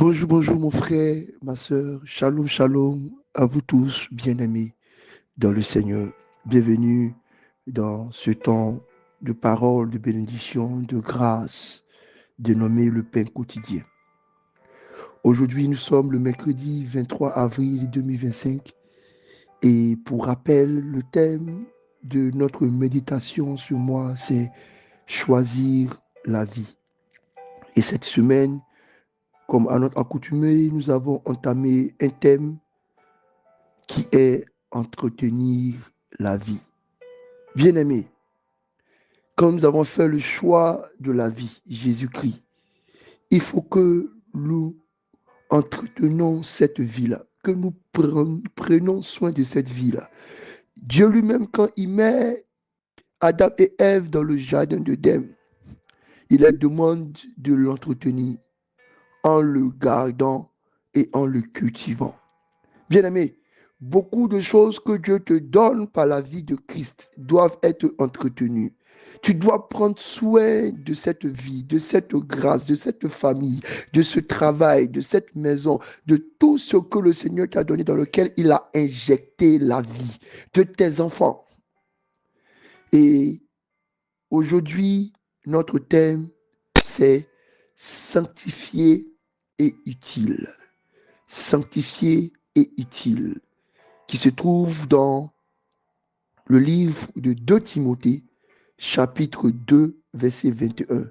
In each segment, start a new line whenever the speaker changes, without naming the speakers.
Bonjour, bonjour mon frère, ma soeur, shalom, shalom à vous tous, bien-aimés dans le Seigneur. Bienvenue dans ce temps de parole, de bénédiction, de grâce, dénommé le pain quotidien. Aujourd'hui, nous sommes le mercredi 23 avril 2025 et pour rappel, le thème de notre méditation sur moi, c'est choisir la vie. Et cette semaine, comme à notre accoutumée, nous avons entamé un thème qui est entretenir la vie. Bien-aimés, quand nous avons fait le choix de la vie, Jésus-Christ, il faut que nous entretenons cette vie-là, que nous prenons soin de cette vie-là. Dieu lui-même, quand il met Adam et Ève dans le jardin d'Éden, il leur demande de l'entretenir en le gardant et en le cultivant. Bien-aimé, beaucoup de choses que Dieu te donne par la vie de Christ doivent être entretenues. Tu dois prendre soin de cette vie, de cette grâce, de cette famille, de ce travail, de cette maison, de tout ce que le Seigneur t'a donné dans lequel il a injecté la vie, de tes enfants. Et aujourd'hui, notre thème, c'est sanctifié et utile. Sanctifié et utile, qui se trouve dans le livre de 2 Timothée, chapitre 2, verset 21,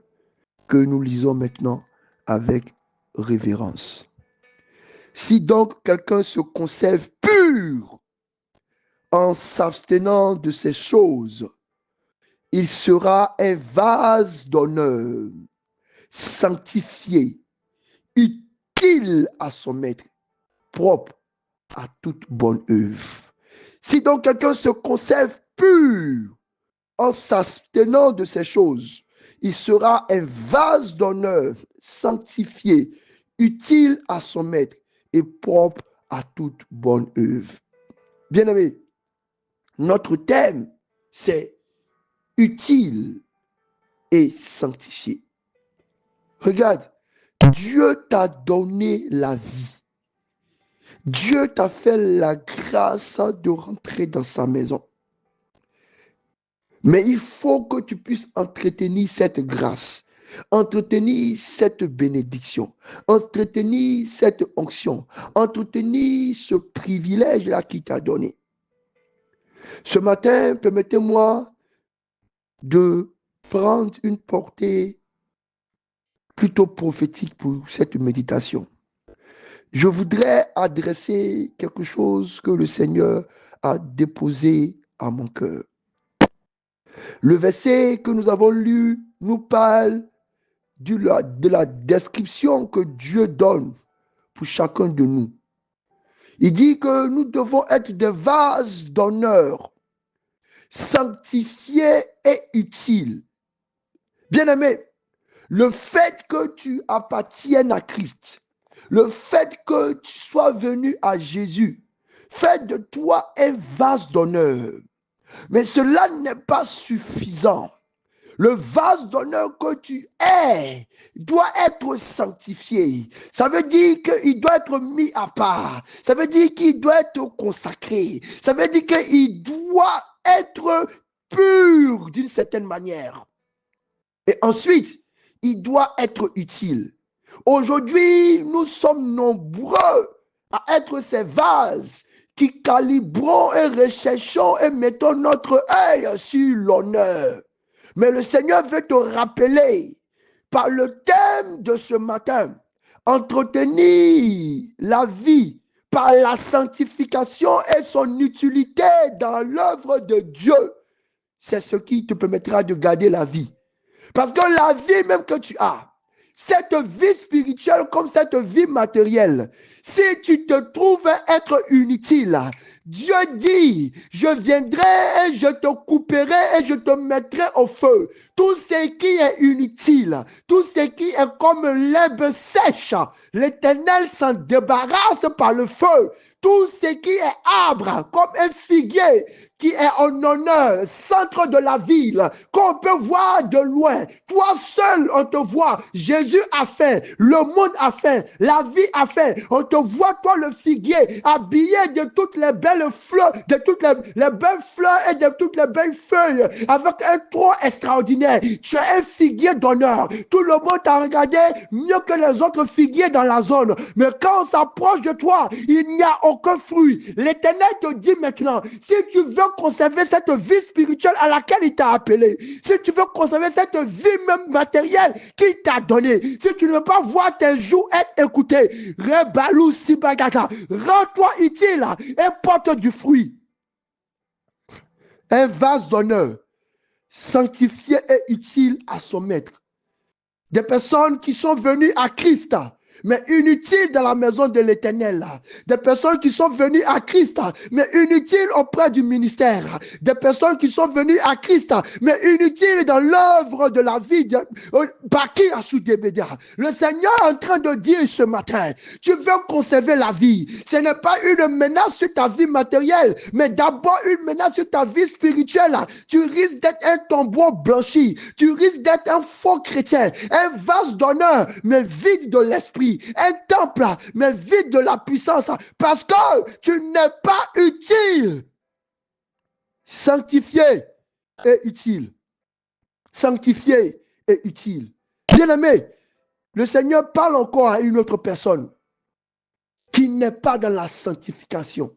que nous lisons maintenant avec révérence. Si donc quelqu'un se conserve pur en s'abstenant de ces choses, il sera un vase d'honneur, sanctifié, utile à son maître, propre à toute bonne œuvre. Si donc quelqu'un se conserve pur en s'abstenant de ces choses, il sera un vase d'honneur, sanctifié, utile à son maître et propre à toute bonne œuvre. Bien-aimé, notre thème, c'est utile et sanctifié. Regarde, Dieu t'a donné la vie. Dieu t'a fait la grâce de rentrer dans sa maison. Mais il faut que tu puisses entretenir cette grâce, entretenir cette bénédiction, entretenir cette onction, entretenir ce privilège-là qu'il t'a donné. Ce matin, permettez-moi de prendre une portée plutôt prophétique pour cette méditation. Je voudrais adresser quelque chose que le Seigneur a déposé à mon cœur. Le verset que nous avons lu nous parle de la description que Dieu donne pour chacun de nous. Il dit que nous devons être des vases d'honneur, sanctifiés et utiles. Bien-aimé, le fait que tu appartiennes à Christ, le fait que tu sois venu à Jésus, fait de toi un vase d'honneur. Mais cela n'est pas suffisant. Le vase d'honneur que tu es doit être sanctifié. Ça veut dire qu'il doit être mis à part. Ça veut dire qu'il doit être consacré. Ça veut dire qu'il doit être pur d'une certaine manière. Et ensuite, il doit être utile. Aujourd'hui, nous sommes nombreux à être ces vases qui calibrons et recherchons et mettons notre œil sur l'honneur. Mais le Seigneur veut te rappeler par le thème de ce matin, entretenir la vie par la sanctification et son utilité dans l'œuvre de Dieu. C'est ce qui te permettra de garder la vie. Parce que la vie même que tu as, cette vie spirituelle comme cette vie matérielle, si tu te trouves être inutile, Dieu dit, je viendrai et je te couperai et je te mettrai au feu. Tout ce qui est inutile, tout ce qui est comme l'herbe sèche, l'Éternel s'en débarrasse par le feu. tout ce qui est arbre, comme un figuier qui est en honneur, centre de la ville, qu'on peut voir de loin. Toi seul, on te voit. Jésus a fait, le monde a fait, la vie a fait. On te voit, toi, le figuier, habillé de toutes les belles fleurs, de toutes les belles fleurs et de toutes les belles feuilles, avec un tronc extraordinaire. Tu es un figuier d'honneur. Tout le monde t'a regardé mieux que les autres figuiers dans la zone. Mais quand on s'approche de toi, il n'y a aucun fruit. L'Éternel te dit maintenant, si tu veux conserver cette vie spirituelle à laquelle il t'a appelé, si tu veux conserver cette vie même matérielle qu'il t'a donnée, si tu ne veux pas voir tes jours être écoutés, Rebalou Sibagaga, rends-toi utile et porte du fruit. Un vase d'honneur, sanctifié et utile à son maître. Des personnes qui sont venues à Christ, mais inutiles dans la maison de l'Éternel. Des personnes qui sont venues à Christ, mais inutiles auprès du ministère. Des personnes qui sont venues à Christ, mais inutiles dans l'œuvre de la vie de Baki Asudebeda. Le Seigneur est en train de dire ce matin, tu veux conserver la vie. Ce n'est pas une menace sur ta vie matérielle, mais d'abord une menace sur ta vie spirituelle. Tu risques d'être un tombeau blanchi. Tu risques d'être un faux chrétien, un vase d'honneur, mais vide de l'esprit. Un temple, mais vide de la puissance, parce que tu n'es pas utile. Sanctifié et utile. Sanctifié et utile. Bien-aimé, le Seigneur parle encore à une autre personne qui n'est pas dans la sanctification.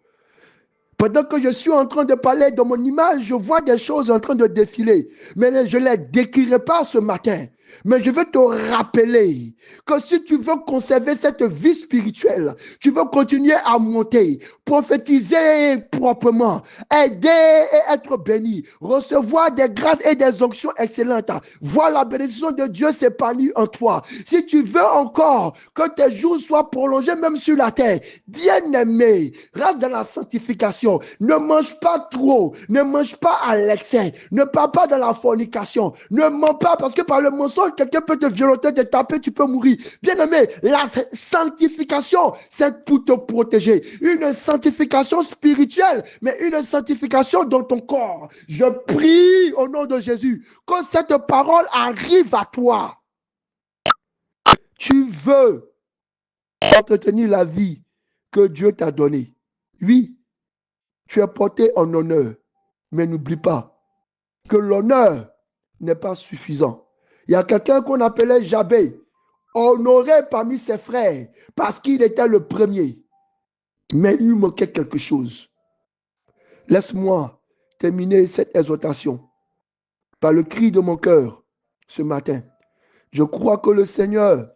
Pendant que je suis en train de parler de mon image, je vois des choses en train de défiler. Mais je ne les décrirai pas ce matin. Mais je veux te rappeler que si tu veux conserver cette vie spirituelle, tu veux continuer à monter, prophétiser proprement, aider et être béni, recevoir des grâces et des onctions excellentes, voir la bénédiction de Dieu s'épanouir en toi. Si tu veux encore que tes jours soient prolongés même sur la terre, bien-aimé, reste dans la sanctification. Ne mange pas trop, ne mange pas à l'excès, ne parle pas dans la fornication, ne mens pas parce que par le mensonge, quelqu'un peut te violenter, te taper, tu peux mourir. Bien-aimé, la sanctification, c'est pour te protéger. Une sanctification spirituelle, mais une sanctification dans ton corps. Je prie au nom de Jésus que cette parole arrive à toi. Tu veux entretenir la vie que Dieu t'a donnée. Oui, tu es porté en honneur, mais n'oublie pas que l'honneur n'est pas suffisant. Il y a quelqu'un qu'on appelait Jabé, honoré parmi ses frères, parce qu'il était le premier. Mais il lui manquait quelque chose. Laisse-moi terminer cette exhortation par le cri de mon cœur ce matin. Je crois que le Seigneur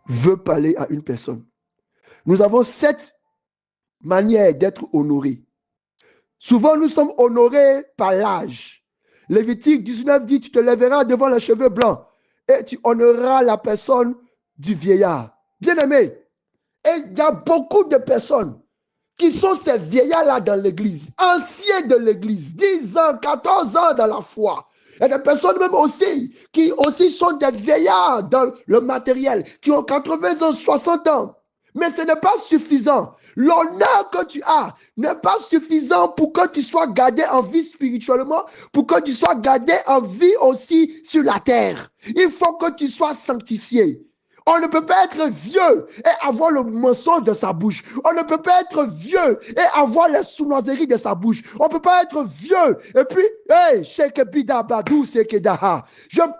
veut parler à une personne. Nous avons 7 manières d'être honorés. Souvent, nous sommes honorés par l'âge. Lévitique 19 dit, tu te lèveras devant les cheveux blancs et tu honoreras la personne du vieillard. Bien-aimé, et il y a beaucoup de personnes qui sont ces vieillards-là dans l'église, anciens de l'église, 10 ans, 14 ans dans la foi. Il y a des personnes même aussi qui aussi sont des vieillards dans le matériel, qui ont 80 ans, 60 ans. Mais ce n'est pas suffisant. L'honneur que tu as n'est pas suffisant pour que tu sois gardé en vie spirituellement, pour que tu sois gardé en vie aussi sur la terre. Il faut que tu sois sanctifié. On ne peut pas être vieux et avoir le mensonge de sa bouche. On ne peut pas être vieux et avoir les sournoiseries de sa bouche. On ne peut pas être vieux et puis, hey, je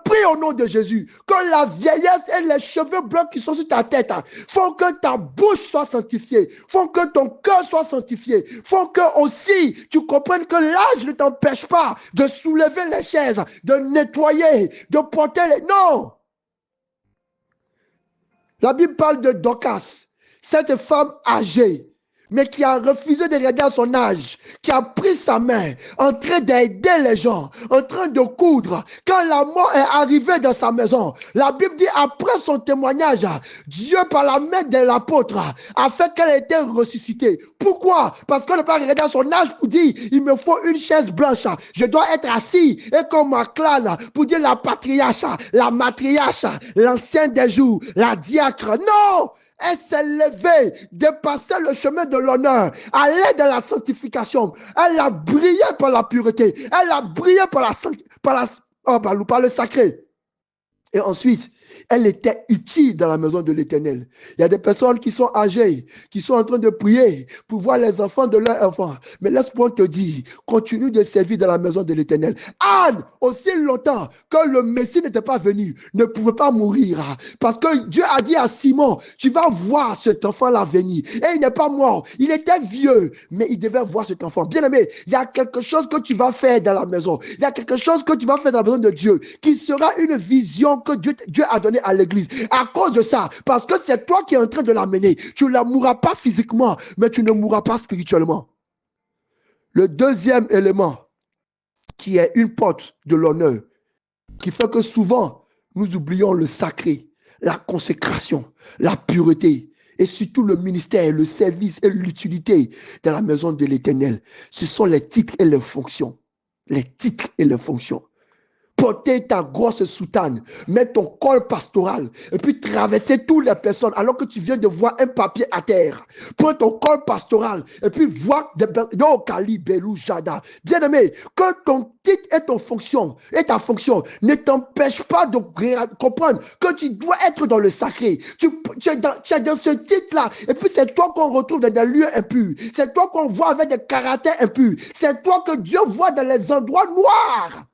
prie au nom de Jésus que la vieillesse et les cheveux blancs qui sont sur ta tête font que ta bouche soit sanctifiée, font que ton cœur soit sanctifié, font que aussi tu comprennes que l'âge ne t'empêche pas de soulever les chaises, de nettoyer, de porter les... Non! La Bible parle de Dorcas, cette femme âgée, mais qui a refusé de regarder à son âge, qui a pris sa main, en train d'aider les gens, en train de coudre. Quand la mort est arrivée dans sa maison, la Bible dit, après son témoignage, Dieu, par la main de l'apôtre, a fait qu'elle ait été ressuscitée. Pourquoi? Parce qu'on ne peut pas regarder à son âge pour dire, il me faut une chaise blanche, je dois être assis, et qu'on m'acclame pour dire la patriarche, la matriarche, l'ancien des jours, la diacre. Non! elle s'est levée, dépassait le chemin de l'honneur, allait dans la sanctification. Elle a brillé par la pureté. Elle a brillé par le sacré. Et ensuite, elle était utile dans la maison de l'Éternel. Il y a des personnes qui sont âgées, qui sont en train de prier pour voir les enfants de leurs enfants. Mais laisse-moi te dire, continue de servir dans la maison de l'Éternel. Anne, aussi longtemps que le Messie n'était pas venu, ne pouvait pas mourir. Parce que Dieu a dit à Simon, tu vas voir cet enfant-là venir. Et il n'est pas mort. Il était vieux, mais il devait voir cet enfant. Bien-aimé, il y a quelque chose que tu vas faire dans la maison. Il y a quelque chose que tu vas faire dans la maison de Dieu qui sera une vision que Dieu a donnée à l'église. À cause de ça, parce que c'est toi qui es en train de l'amener. Tu ne mourras pas physiquement, mais tu ne mourras pas spirituellement. Le deuxième élément, qui est une porte de l'honneur, qui fait que souvent, nous oublions le sacré, la consécration, la pureté, et surtout le ministère, le service et l'utilité de la maison de l'Éternel. Ce sont les titres et les fonctions. Les titres et les fonctions. Porter ta grosse soutane, mettre ton col pastoral et puis traverser toutes les personnes alors que tu viens de voir un papier à terre. Prends ton col pastoral et puis voir des Jada. Bien-aimé, que ton titre et ton fonction et ta fonction ne t'empêchent pas de comprendre que tu dois être dans le sacré. Tu es dans ce titre-là et puis c'est toi qu'on retrouve dans des lieux impurs. C'est toi qu'on voit avec des caractères impurs. C'est toi que Dieu voit dans les endroits noirs.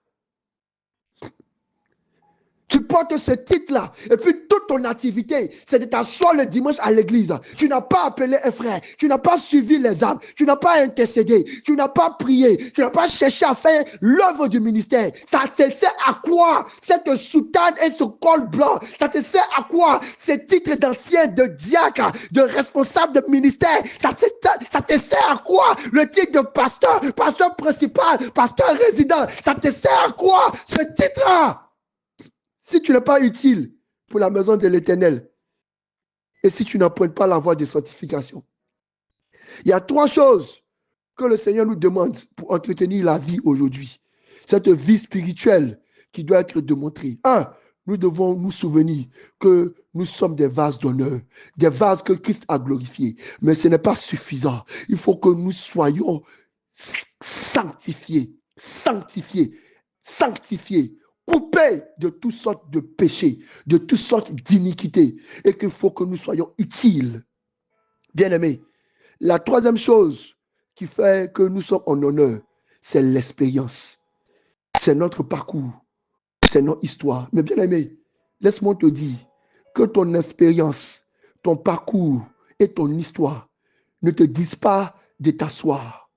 Tu portes ce titre-là, et puis toute ton activité, c'est de t'asseoir le dimanche à l'église. Tu n'as pas appelé un frère, tu n'as pas suivi les âmes, tu n'as pas intercédé, tu n'as pas prié, tu n'as pas cherché à faire l'œuvre du ministère. Ça te sert à quoi cette soutane et ce col blanc? Ça te sert à quoi ces titres d'ancien, de diacre, de responsable de ministère? Ça te sert à quoi le titre de pasteur, pasteur principal, pasteur résident? Ça te sert à quoi ce titre-là? Si tu n'es pas utile pour la maison de l'Éternel et si tu n'apprends pas la voie de sanctification, il y a 3 choses que le Seigneur nous demande pour entretenir la vie aujourd'hui. Cette vie spirituelle qui doit être démontrée. 1, nous devons nous souvenir que nous sommes des vases d'honneur, des vases que Christ a glorifiés. Mais ce n'est pas suffisant. Il faut que nous soyons sanctifiés, coupés de toutes sortes de péchés, de toutes sortes d'iniquités, et qu'il faut que nous soyons utiles. Bien-aimés, la 3e chose qui fait que nous sommes en honneur, c'est l'expérience. C'est notre parcours, c'est notre histoire. Mais bien-aimé, laisse-moi te dire que ton expérience, ton parcours et ton histoire ne te disent pas de t'asseoir.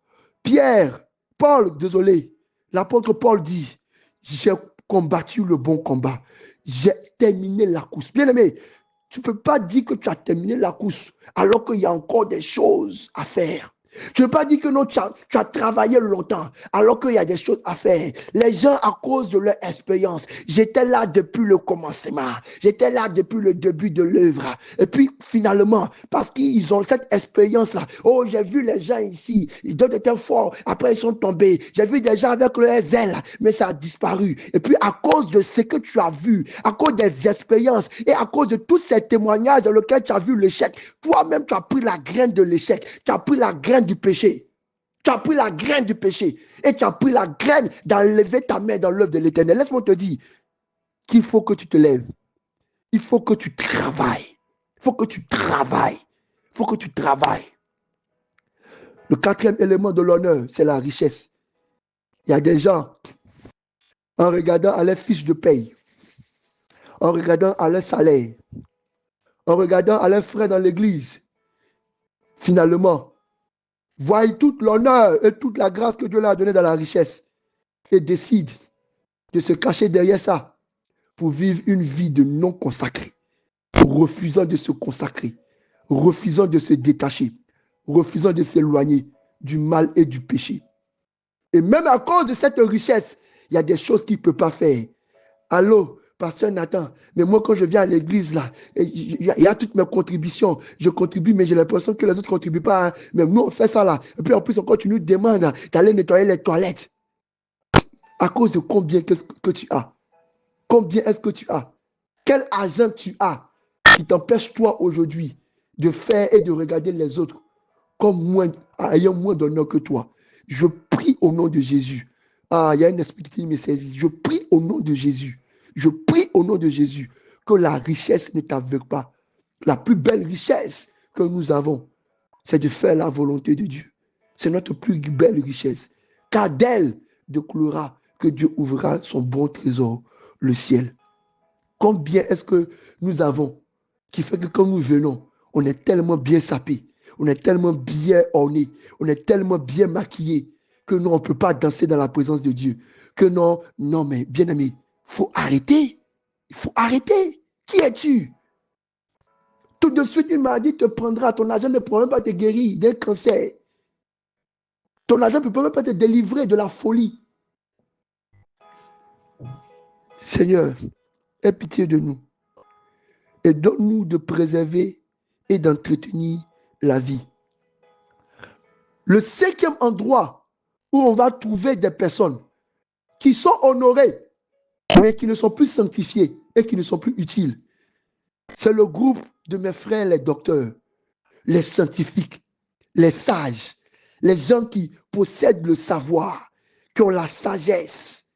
L'apôtre Paul dit, j'ai combattu le bon combat. J'ai terminé la course. Bien-aimé, tu ne peux pas dire que tu as terminé la course alors qu'il y a encore des choses à faire. Tu ne peux pas dire que non, tu as travaillé longtemps alors qu'il y a des choses à faire. Les gens, à cause de leur expérience, j'étais là depuis le commencement. J'étais là depuis le début de l'œuvre. Et puis, finalement, parce qu'ils ont cette expérience-là, oh, j'ai vu les gens ici, ils étaient forts, après ils sont tombés. J'ai vu des gens avec leurs ailes, mais ça a disparu. Et puis, à cause de ce que tu as vu, à cause des expériences et à cause de tous ces témoignages dans lesquels tu as vu l'échec, toi-même, tu as pris la graine de l'échec. Tu as pris la graine du péché. Tu as pris la graine du péché et tu as pris la graine d'enlever ta main dans l'œuvre de l'Éternel. Laisse-moi te dire qu'il faut que tu te lèves. Il faut que tu travailles. Il faut que tu travailles. Il faut que tu travailles. Le 4e élément de l'honneur, c'est la richesse. Il y a des gens, en regardant à leur fiche de paye, en regardant à leur salaire, en regardant à leurs frais dans l'église, finalement, voient toute l'honneur et toute la grâce que Dieu leur a donnée dans la richesse et décident de se cacher derrière ça pour vivre une vie de non consacré, refusant de se consacrer, refusant de se détacher, refusant de s'éloigner du mal et du péché. Et même à cause de cette richesse, il y a des choses qu'il ne peut pas faire. Allô, pasteur Nathan, mais moi quand je viens à l'église là, il y a toutes mes contributions, je contribue mais j'ai l'impression que les autres ne contribuent pas, hein. Mais nous on fait ça là, et puis en plus encore tu nous demandes d'aller nettoyer les toilettes. À cause de combien que tu as? Combien est-ce que tu as? Quel argent tu as qui t'empêche toi aujourd'hui de faire et de regarder les autres comme moins, ayant moins d'honneur que toi. Je prie au nom de Jésus. Ah, il y a une esprit qui me saisit. Je prie au nom de Jésus. Je prie au nom de Jésus que la richesse ne t'aveugle pas. La plus belle richesse que nous avons, c'est de faire la volonté de Dieu. C'est notre plus belle richesse. Car d'elle découlera que Dieu ouvrira son bon trésor, le ciel. Combien est-ce que nous avons qui fait que quand nous venons, on est tellement bien sapé, on est tellement bien orné, on est tellement bien maquillé que non, on ne peut pas danser dans la présence de Dieu. Que non, non, mais bien aimé, il faut arrêter. Il faut arrêter. Qui es-tu? Tout de suite, une maladie te prendra. Ton argent ne pourra même pas te guérir d'un cancer. Ton argent ne peut même pas te délivrer de la folie. Seigneur, aie pitié de nous et donne-nous de préserver et d'entretenir la vie. Le cinquième endroit où on va trouver des personnes qui sont honorées, mais qui ne sont plus sanctifiées et qui ne sont plus utiles, c'est le groupe de mes frères, les docteurs, les scientifiques, les sages, les gens qui possèdent le savoir, qui ont la sagesse.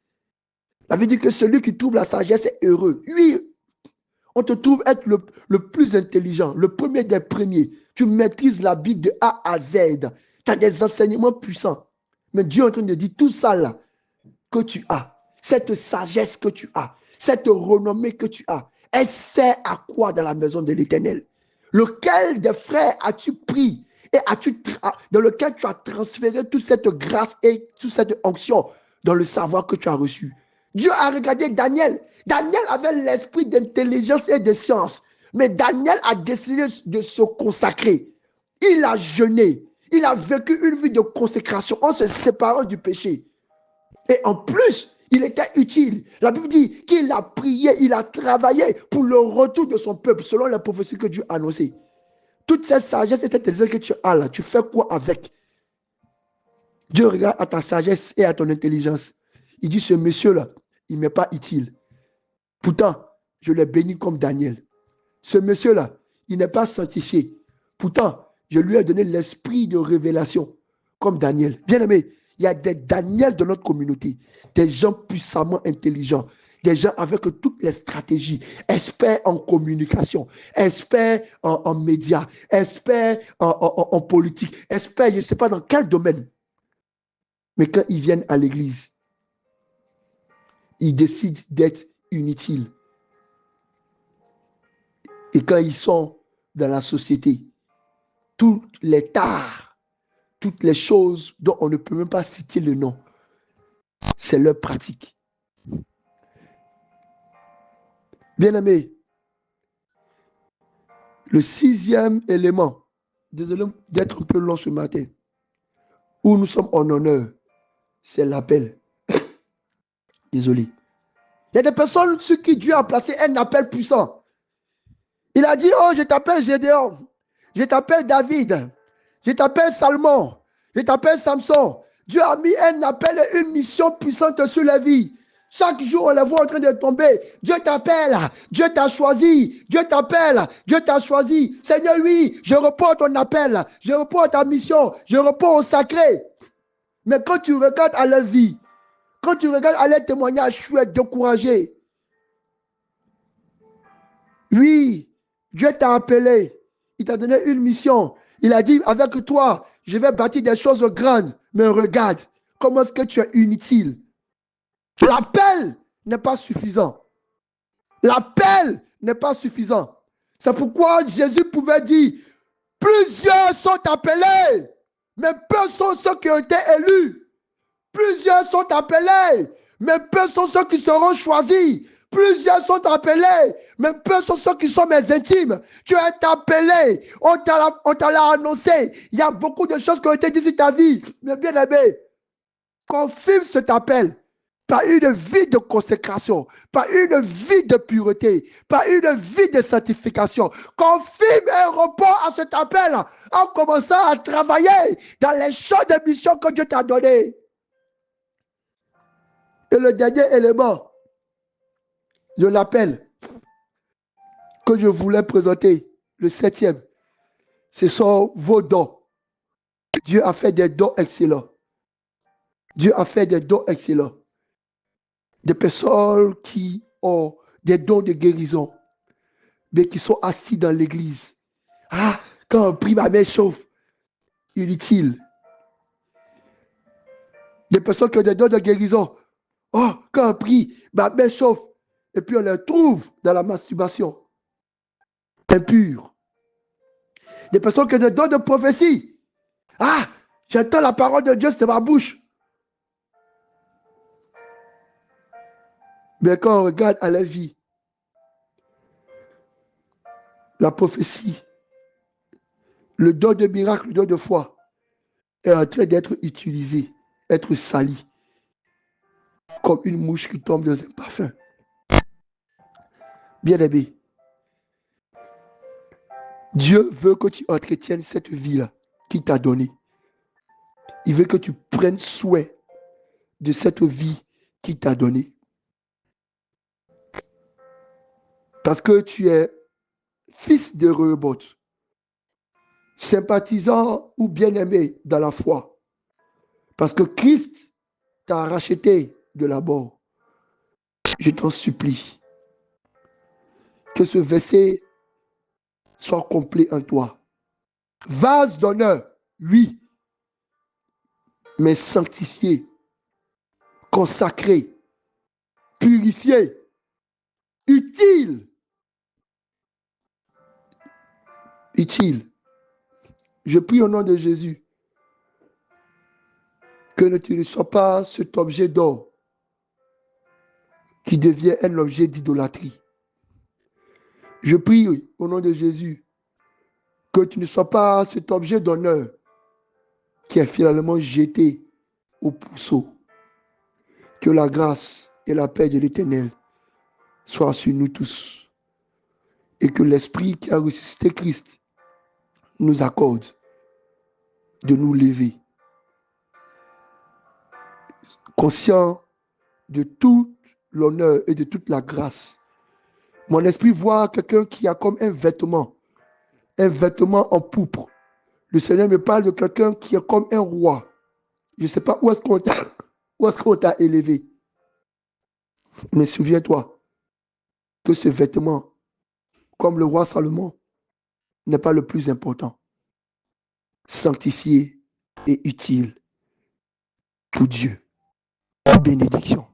Ça veut dire que celui qui trouve la sagesse est heureux. Oui, on te trouve être le plus intelligent, le premier des premiers. Tu maîtrises la Bible de A à Z. Tu as des enseignements puissants. Mais Dieu est en train de dire tout ça là que tu as, cette sagesse que tu as, cette renommée que tu as, elle sert à quoi dans la maison de l'Éternel? Lequel des frères as-tu pris et dans lequel tu as transféré toute cette grâce et toute cette onction dans le savoir que tu as reçu? Dieu a regardé Daniel. Daniel avait l'esprit d'intelligence et de science. Mais Daniel a décidé de se consacrer. Il a jeûné. Il a vécu une vie de consécration en se séparant du péché. Et en plus, il était utile. La Bible dit qu'il a prié, il a travaillé pour le retour de son peuple, selon la prophétie que Dieu a annoncée. Toute cette sagesse et cette intelligence que tu as là, tu fais quoi avec? Dieu regarde à ta sagesse et à ton intelligence. Il dit, ce monsieur-là, il ne m'est pas utile. Pourtant, je l'ai béni comme Daniel. Ce monsieur-là, il n'est pas sanctifié. Pourtant, je lui ai donné l'esprit de révélation comme Daniel. Bien aimé, il y a des Daniel de notre communauté, des gens puissamment intelligents, des gens avec toutes les stratégies, experts en communication, experts en médias, experts en politique, experts, je ne sais pas dans quel domaine. Mais quand ils viennent à l'église, ils décident d'être inutiles. Et quand ils sont dans la société, tous les tares, toutes les choses dont on ne peut même pas citer le nom, c'est leur pratique. Bien-aimé, le sixième élément, désolé d'être un peu long ce matin, où nous sommes en honneur, c'est l'appel. Désolé. Il y a des personnes sur qui Dieu a placé un appel puissant. Il a dit, oh, je t'appelle Gédéon, je t'appelle David, je t'appelle Salmon, je t'appelle Samson. Dieu a mis un appel et une mission puissante sur la vie. Chaque jour, on les voit en train de tomber. Dieu t'appelle, Dieu t'a choisi, Dieu t'appelle, Dieu t'a choisi. Seigneur, oui, je réponds à ton appel, je réponds à ta mission, je réponds au sacré. Mais quand tu regardes à leur vie, quand tu regardes à leur témoignage, tu es découragé. Oui, Dieu t'a appelé, il t'a donné une mission. Il a dit, avec toi, je vais bâtir des choses grandes. Mais regarde, comment est-ce que tu es inutile? L'appel n'est pas suffisant. L'appel n'est pas suffisant. C'est pourquoi Jésus pouvait dire, plusieurs sont appelés, mais peu sont ceux qui ont été élus. Plusieurs sont appelés, mais peu sont ceux qui seront choisis. Plusieurs sont appelés, mais peu sont ceux qui sont mes intimes. Tu es appelé, on t'a l'a annoncé. Il y a beaucoup de choses qui ont été dites sur ta vie. Mais bien aimé, confirme cet appel par une vie de consécration, par une vie de pureté, par une vie de sanctification. Confirme un repos à cet appel en commençant à travailler dans les champs de mission que Dieu t'a donné. Et le dernier élément, je l'appelle, que je voulais présenter, le septième, ce sont vos dons. Dieu a fait des dons excellents. Dieu a fait des dons excellents. Des personnes qui ont des dons de guérison, mais qui sont assis dans l'église. Ah, quand on prie, ma main chauffe. Inutile. Des personnes qui ont des dons de guérison. Oh, quand on prie, ma main chauffe. Et puis on les trouve dans la masturbation. Impure. Des personnes qui ont des dons de prophétie. Ah, j'entends la parole de Dieu de ma bouche. Mais quand on regarde à la vie, la prophétie, le don de miracle, le don de foi, est en train d'être utilisé, être sali, comme une mouche qui tombe dans un parfum. Bien-aimé, Dieu veut que tu entretiennes cette vie-là qu'il t'a donnée. Il veut que tu prennes soin de cette vie qu'il t'a donnée. Parce que tu es fils de Rehoboth, sympathisant ou bien-aimé dans la foi. Parce que Christ t'a racheté de la mort. Je t'en supplie que ce verset soit complet en toi. Vase d'honneur, oui, mais sanctifié, consacré, purifié, utile. Utile. Je prie au nom de Jésus que tu ne sois pas cet objet d'or qui devient un objet d'idolâtrie. Je prie au nom de Jésus que tu ne sois pas cet objet d'honneur qui est finalement jeté au pourceau. Que la grâce et la paix de l'Éternel soient sur nous tous et que l'Esprit qui a ressuscité Christ nous accorde de nous lever, conscient de tout l'honneur et de toute la grâce. Mon esprit voit quelqu'un qui a comme un vêtement en pourpre. Le Seigneur me parle de quelqu'un qui est comme un roi. Je ne sais pas où est-ce qu'on t'a élevé. Mais souviens-toi que ce vêtement, comme le roi Salomon, n'est pas le plus important. Sanctifié et utile pour Dieu. Bénédiction.